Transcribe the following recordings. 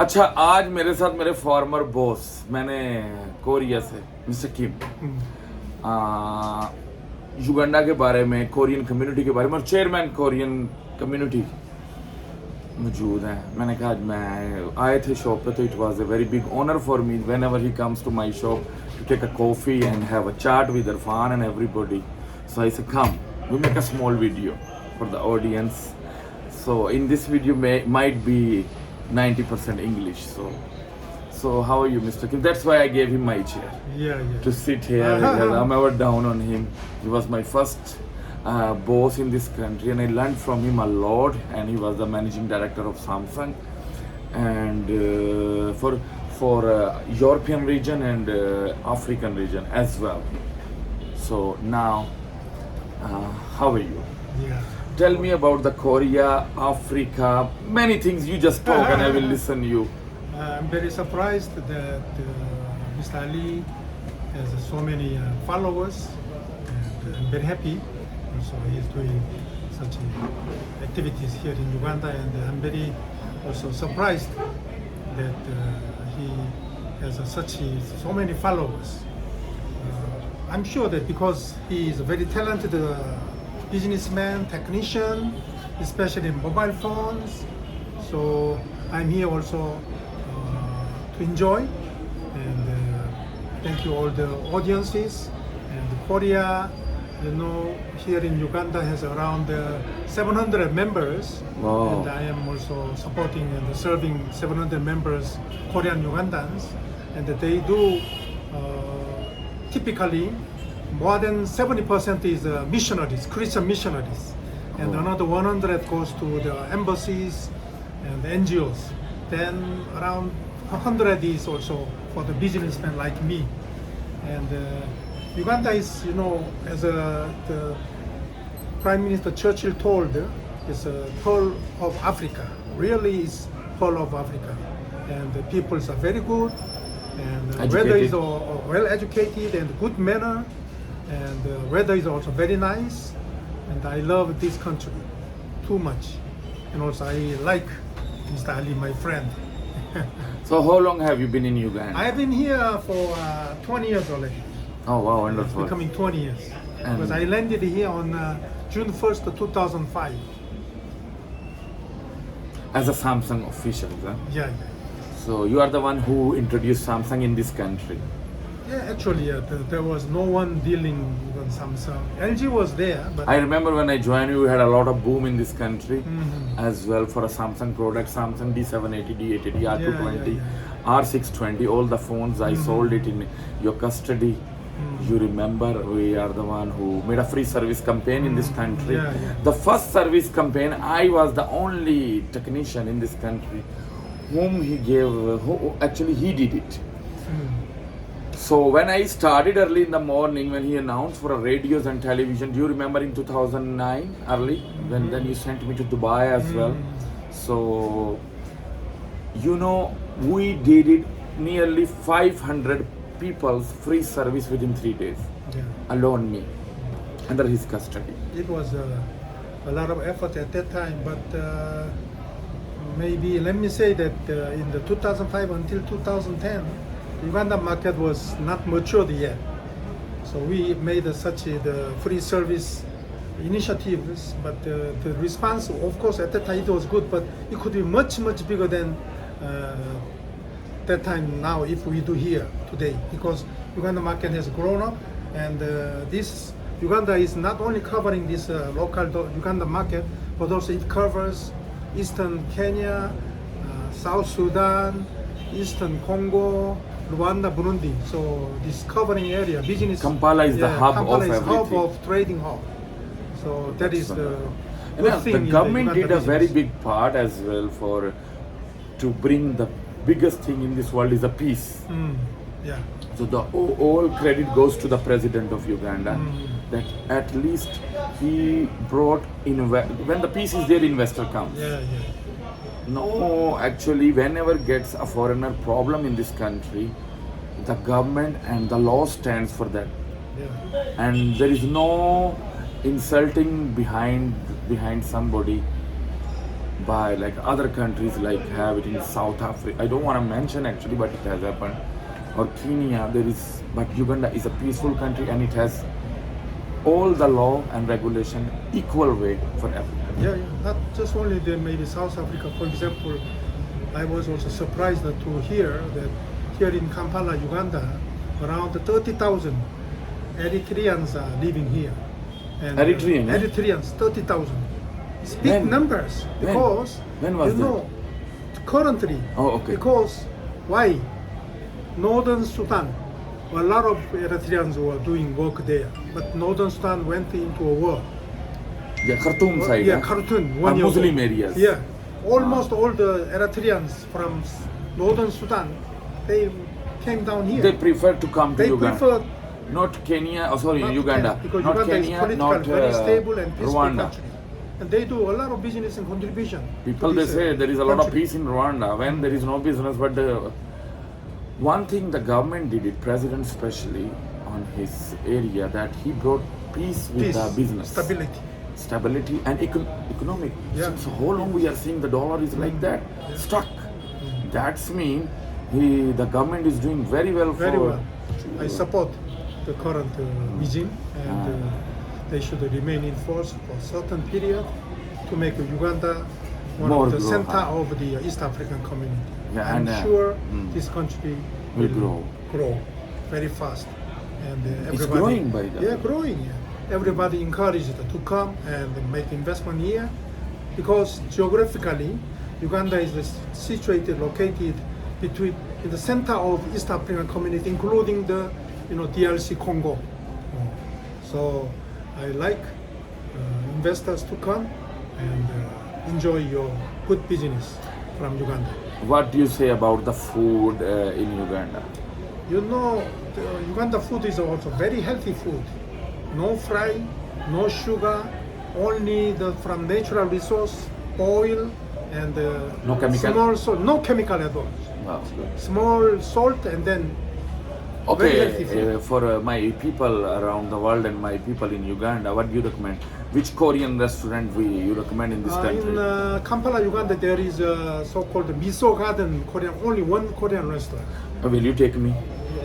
अच्छा, आज मेरे साथ मेरे फॉर्मर बॉस, मैंने कोरिया से मिस्टर किम युगांडा के बारे में, कोरियन कम्युनिटी के बारे में और चेयरमैन कोरियन कम्युनिटी मौजूद हैं। मैंने कहा आज मैं आए थे शॉप पे, तो it was a very big honour for me whenever he comes to my shop to take a coffee and have a chat with Irfan and everybody. So I said, come, we make a small video for the audience. So in this video might be 90% English. So how are you, Mr. Kim? That's why I gave him my chair Yeah. to sit here because I'm ever down on him. He was my first boss in this country, and I learned from him a lot. And he was the managing director of Samsung, and for European region and African region as well. So now, how are you? Yeah. Tell me about the Korea, Africa, many things. You just talk and I will listen you. I'm very surprised that Mr. Ali has so many followers, and I'm very happy. Also, he is doing such activities here in Uganda, and I'm very also surprised that he has so many followers. I'm sure that because he is a very talented businessman, technician, especially in mobile phones. So I'm here also to enjoy, and thank you all the audiences. And Korea, you know, here in Uganda has around 700 members. Wow. And I am also supporting and serving 700 members, Korean Ugandans, and they do typically more than 70% is missionaries, Christian missionaries, and another 100 goes to the embassies and NGOs. Then around 100 is also for the businessmen like me. And Uganda is, you know, as the Prime Minister Churchill told, is a pearl of Africa. Really is pearl of Africa, and the peoples are very good, and weather is well educated and good manner. And the weather is also very nice, and I love this country too much. And also I like Mr. Ali, my friend. So how long have you been in Uganda? I have been here for 20 years already. Oh wow, wonderful. Becoming 20 years. And because I landed here on June 1st, 2005. as a Samsung official, huh? Yeah. So you are the one who introduced Samsung in this country. Yeah, actually, there was no one dealing with Samsung. LG was there, but I remember when I joined you, we had a lot of boom in this country as well for a Samsung product, Samsung D780, D880, R220, R620, all the phones. I sold it in your custody. You remember, we are the one who made a free service campaign in this country. The first service campaign, I was the only technician in this country whom he gave, who actually he did it. So when I started early in the morning, when he announced for radios and television, do you remember in 2009 early, when then you sent me to Dubai as well? So, you know, we did it nearly 500 people's free service within 3 days, alone me, under his custody. It was a lot of effort at that time, but maybe let me say that in the 2005 until 2010, Uganda market was not matured yet. So we made the free service initiatives, but the response, of course, at that time it was good, but it could be much, much bigger than that time now if we do here today, because Uganda market has grown up, and this Uganda is not only covering this local Uganda market, but also it covers Eastern Kenya, South Sudan, Eastern Congo, Rwanda, Burundi. So this covering area, business. Kampala is the hub Kampala of is everything. hub of trading hub. So that is the good thing. The government did a business. very big part as well to bring the biggest thing in this world is a peace. So the all credit goes to the president of Uganda, that at least he brought when the peace is there, investor comes. No, actually, whenever gets a foreigner problem in this country, the government and the law stands for that. And there is no insulting behind somebody. by like other countries like have it in South Africa. I don't want to mention actually, but it has happened. Or Kenya, there is, but Uganda is a peaceful country and it has all the law and regulation equal way for everyone. Yeah, not just only the maybe South Africa. For example, I was also surprised to hear that here in Kampala, Uganda, around 30,000 Eritreans are living here. And Eritrean, eh? Eritreans, 30,000. It's big When? numbers because When was you know currently. Oh, okay. Because why? Northern Sudan, a lot of Eritreans were doing work there, but Northern Sudan went into a war. Yeah, Khartoum side. Yeah, eh? Khartoum. Or 1 year Muslim ago. areas. Yeah, almost all the Eritreans from Northern Sudan, they came down here. They prefer to come to They Uganda. prefer Not Kenya, oh sorry, not Uganda. Kenya, because Not Uganda Kenya, is political, not very stable and peaceful Rwanda. country. And they do a lot of business and contribution. to People they this, say there is a lot of country. peace in Rwanda when there is no business. But one thing the government did it, president especially on his area, that he brought peace with Peace, the business, stability. and economic. Yeah. So how long we are seeing the dollar is like that, Yeah. stuck. That's mean the government is doing very well Very for. well. I support the current regime, and they should remain in force for a certain period to make Uganda one More of the grow center high. of the East African community. Yeah, I'm and, sure mm. this country Will grow very fast, and It's everybody growing by the way. growing. Yeah. Everybody encouraged to come and make investment here because geographically, Uganda is located between in the center of East African community, including the DRC Congo. So I like investors to come and enjoy your good business from Uganda. What do you say about the food in Uganda? You know, the Uganda food is also very healthy food. No fry, no sugar, only from natural resource, oil, and No chemical? small salt, no chemical at all. Wow, good. Small salt and then very healthy Okay, food. for my people around the world and my people in Uganda, what do you recommend? Which Korean restaurant you recommend in this country? In Kampala, Uganda, there is a so-called Miso Garden Korean, only one Korean restaurant. Will you take me?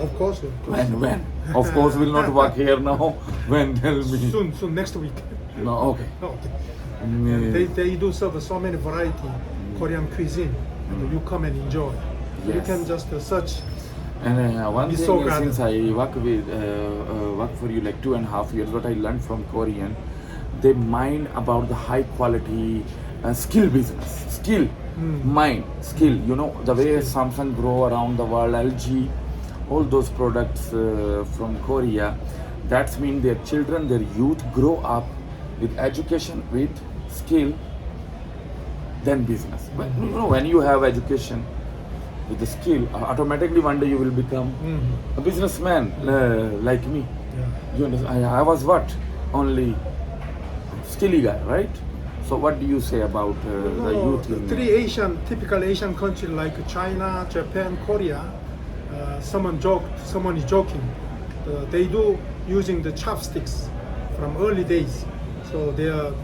Of course. When? Of course, we'll not work here now. When? Tell me. Soon, next week. No, okay. Okay. Mm, They do serve so many variety Korean cuisine, and you come and enjoy. You Yes. can just search. And one Miso thing is, garden. since I work for you like 2.5 years, what I learned from Korean, they mind about the high quality skill business. Skill, mind, skill. You know, the way Samsung grow around the world, LG, all those products from Korea, that's mean their children, their youth grow up with education, with skill, then business. But you know, when you have education with the skill, automatically one day you will become a businessman like me. Yeah. You understand? I was what? Only skilly guy, right? So what do you say about the youth in Typical Asian countries like China, Japan, Korea, someone is joking. They do using the chopsticks from early days. So the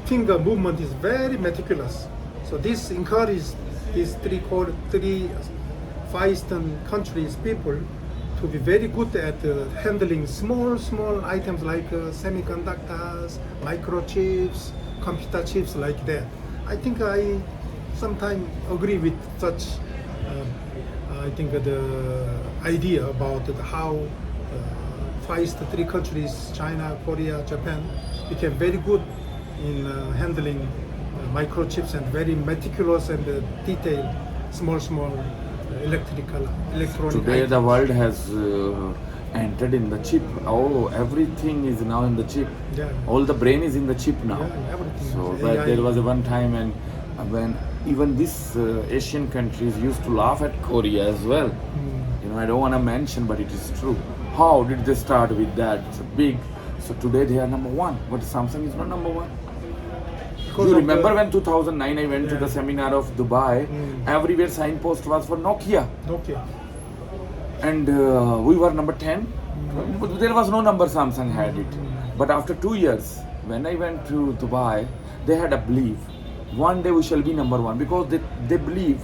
finger movement is very meticulous. So this encourages these three Far Eastern countries people to be very good at handling small items like semiconductors, microchips, computer chips like that. I think I sometimes agree with such. I think the idea about how Far East three countries, China, Korea, Japan, became very good in handling microchips and very meticulous and detailed small electronic today items. the world has entered in the chip. Oh, everything is now in the chip. Yeah. All the brain is in the chip now. Yeah, everything So, is but AI. there was a one time when even these Asian countries used to laugh at Korea as well. You know, I don't want to mention, but it is true. How did they start with that? It's big. So today they are number one, but Samsung is not number one. Because You of remember the- when 2009 I went to Yeah. the seminar of Dubai? Everywhere signpost was for Nokia, Okay. and we were number 10. But there was no number Samsung had it. But after 2 years, when I went to Dubai, they had a belief. One day we shall be number one, because they believe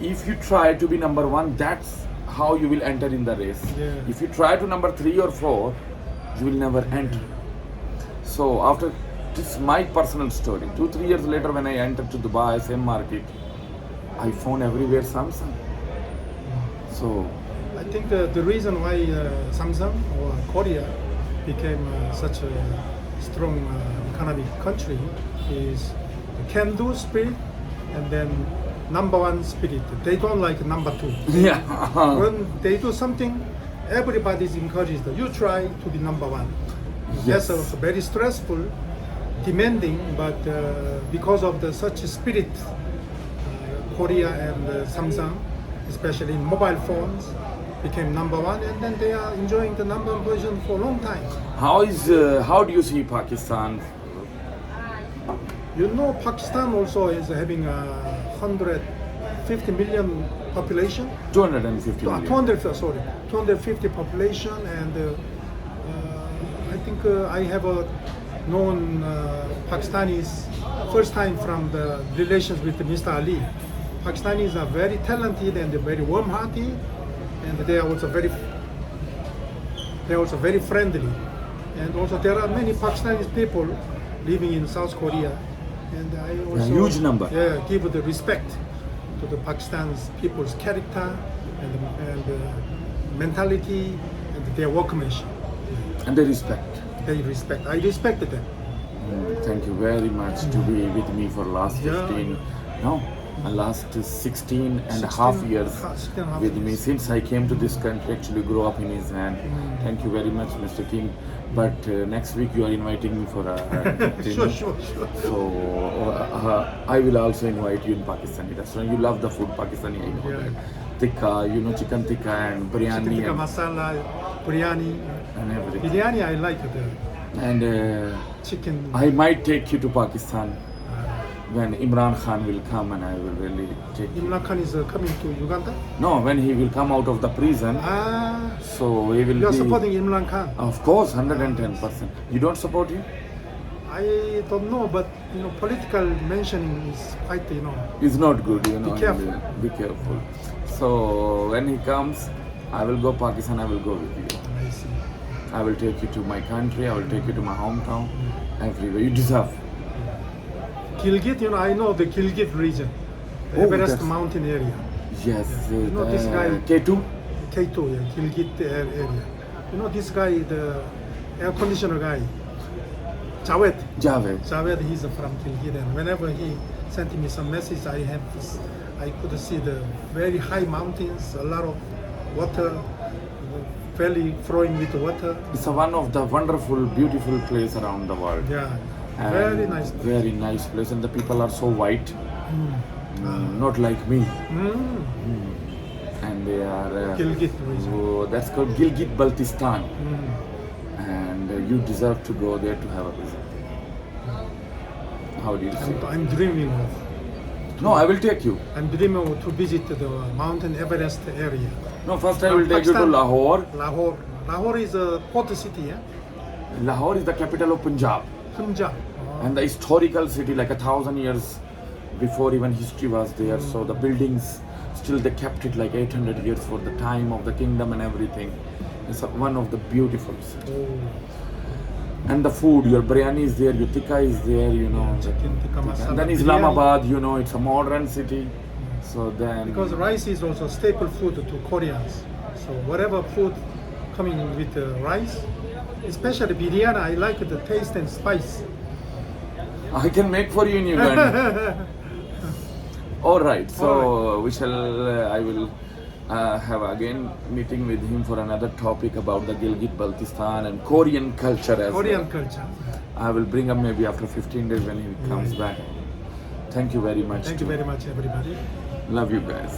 if you try to be number one, that's how you will enter in the race. Yeah. If you try to number 3 or 4, you will never enter. So after this is my personal story. 2-3 years later, when I entered to Dubai, same market, I found everywhere Samsung. So I think the reason why Samsung or Korea became such a strong economic country is the can-do spirit and then number one spirit. They don't like number two. yeah. When they do something, everybody's encouraged. You try to be number one. Yes. That's also very stressful, demanding, but because of the such spirit, Korea and Samsung, especially in mobile phones, became number one, and then they are enjoying the number one position for a long time. How do you see Pakistan? You know, Pakistan also is having a 150 million population. 250 million. 250 population, and I think I have known Pakistanis first time from the relations with Mr. Ali. Pakistanis are very talented and very warm-hearted, and they are also very friendly. And also there are many Pakistani people living in South Korea, and I also huge number. Yeah, give the respect to the Pakistan's people's character and mentality and their workmanship. And they respect. They respect. I respected them. Thank you very much to be with me for last 15, last 16 and a half 16 years 16 and a half with me years. since I came to this country. Actually, grew up in his hand. Thank you very much, Mr. King. But next week you are inviting me for a dinner. Sure. So I will also invite you in Pakistani restaurant. You love the food, Pakistani. I know Yeah. that. Tikka, you know, chicken tikka and biryani Chicken tikka and, masala, biryani. and everything. Biryani, I like the And chicken. I might take you to Pakistan when Imran Khan will come, and I will really take you. Imran Khan is coming to Uganda. No, when he will come out of the prison, so he will You are be. supporting Imran Khan. Of course, 110%. You don't support him? I don't know, but political mentioning is quite, It's not good, you know. Be careful. Be careful. So when he comes, I will go Pakistan. I will go with you. I see. I will take you to my country. I will take you to my hometown. Everywhere you deserve. Gilgit, I know the Gilgit region, the Oh, Everest that's- mountain area. Yes. You know this guy- K2. K2, yeah, Gilgit area. You know this guy, the air conditioner guy, Javed. Javed. He's from Gilgit, and whenever he sent me some message, I could see the very high mountains, a lot of water, valley flowing with water. It's one of the wonderful, beautiful place around the world. Yeah, And very nice. Very nice place, and the people are so white. Not like me. And they are. Gilgit region. Oh, that's called Gilgit Baltistan. And you deserve to go there to have a visit. How do you say? I'm dreaming of. No, I will take you. I'm dreaming to visit the Mountain Everest area. No, first I will take you to Pakistan. Lahore. Lahore is a port city, yeah? Lahore is the capital of Punjab. Punjab. And the historical city, like 1,000 years before even history was there. So the buildings, still they kept it like 800 years for the time of the kingdom and everything. It's one of the beautiful cities. Oh. And the food, your biryani is there, your tikka is there, Chicken tikka masala. And then biryani. Islamabad, it's a modern city. So then. Because rice is also staple food to Koreans. So whatever food coming with rice, especially biryani, I like the taste and spice. I can make for you in Uganda. All right, so we shall. I will have again meeting with him for another topic about the Gilgit Baltistan and Korean culture as Korean well. culture. I will bring him maybe after 15 days when he comes back. Thank you very much. Thank you very much, everybody. Love you guys.